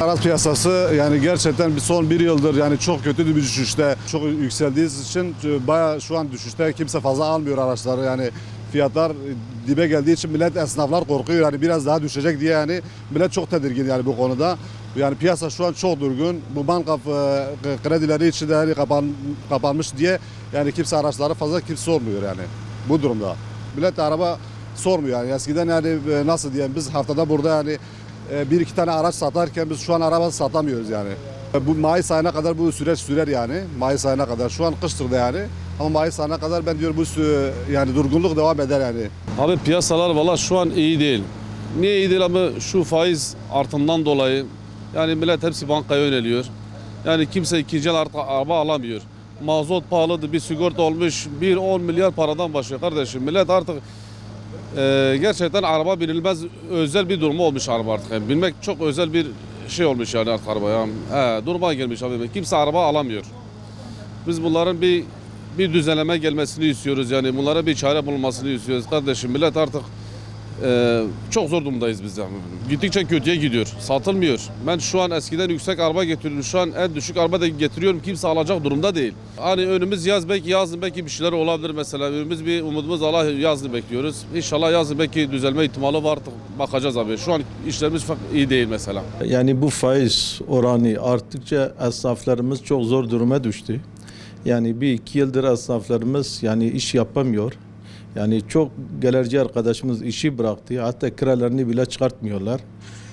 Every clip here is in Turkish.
Araç piyasası yani gerçekten son bir yıldır yani çok kötü bir düşüşte. Çok yükseldiği için bayağı şu an düşüşte, kimse fazla almıyor araçları yani. Fiyatlar dibe geldiği için millet, esnaflar korkuyor yani biraz daha düşecek diye, yani millet çok tedirgin yani bu konuda. Yani piyasa şu an çok durgun. Bu banka kredileri için de yani kapanmış diye yani kimse araçları fazla sormuyor yani bu durumda. Millet araba sormuyor yani. Eskiden yani nasıl diyeyim, biz haftada burada yani bir iki tane araç satarken biz şu an araba satamıyoruz yani. Bu Mayıs ayına kadar bu süreç sürer yani. Mayıs ayına kadar. Şu an kıştır da yani. Ama Mayıs ayına kadar ben diyorum bu yani durgunluk devam eder yani. Abi piyasalar valla şu an iyi değil. Niye iyi değil abi? Şu faiz artımından dolayı yani millet hepsi bankaya yöneliyor. Yani kimse ikinci el artık araba alamıyor. Mazot pahalıdır, bir sigorta olmuş 1-10 milyar paradan başlıyor kardeşim. Millet artık gerçekten araba binilmez özel bir durumu olmuş araba artık. Yani binmek çok özel bir şey olmuş yani artık araba. Yani, duruma gelmiş abi. Kimse araba alamıyor. Biz bunların bir düzenleme gelmesini istiyoruz yani. Bunlara bir çare bulunmasını istiyoruz kardeşim. Millet artık çok zor durumdayız biz yani. Gittikçe kötüye gidiyor. Satılmıyor. Ben şu an eskiden yüksek araba getiriyorum. Şu an en düşük araba da getiriyorum. Kimse alacak durumda değil. Hani önümüz yaz, belki yazın belki bir şeyler olabilir mesela. Önümüz bir umudumuz, Allah yazını bekliyoruz. İnşallah yazın belki düzelme ihtimali var. Artık bakacağız abi. Şu an işlerimiz iyi değil mesela. Yani bu faiz oranı arttıkça esnaflarımız çok zor duruma düştü. Yani bir iki yıldır esnaflarımız yani iş yapamıyor. Yani çok galerci arkadaşımız işi bıraktı. Hatta kiralarını bile çıkartmıyorlar.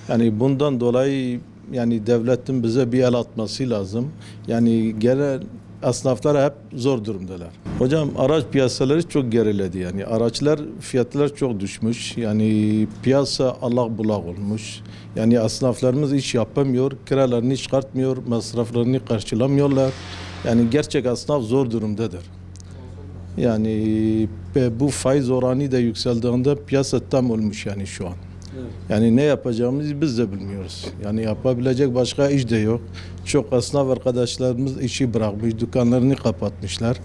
Yani bundan dolayı yani devletin bize bir el atması lazım. Yani genel esnaflar hep zor durumdalar. Hocam araç piyasaları çok geriledi yani. Araçlar fiyatlar çok düşmüş. Yani piyasa allak bullak olmuş. Yani esnaflarımız iş yapamıyor, kiralarını çıkartmıyor, masraflarını karşılamıyorlar. Yani gerçek esnaf zor durumdadır. Yani bu faiz oranı da yükseldiğinde piyasa tam olmuş yani şu an. Evet. Yani ne yapacağımızı biz de bilmiyoruz. Yani yapabilecek başka iş de yok. Çok esnaf arkadaşlarımız işi bırakmış, dükkanlarını kapatmışlar.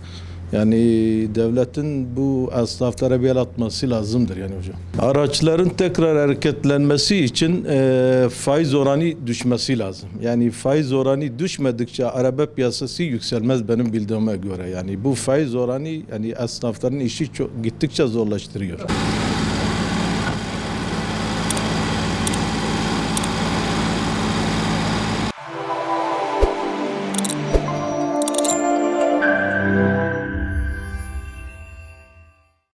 Yani devletin bu esnaflara bir el atması lazımdır yani hocam. Araçların tekrar hareketlenmesi için faiz oranı düşmesi lazım. Yani faiz oranı düşmedikçe araba piyasası yükselmez benim bildiğime göre. Yani bu faiz oranı yani esnafların işi gittikçe zorlaştırıyor.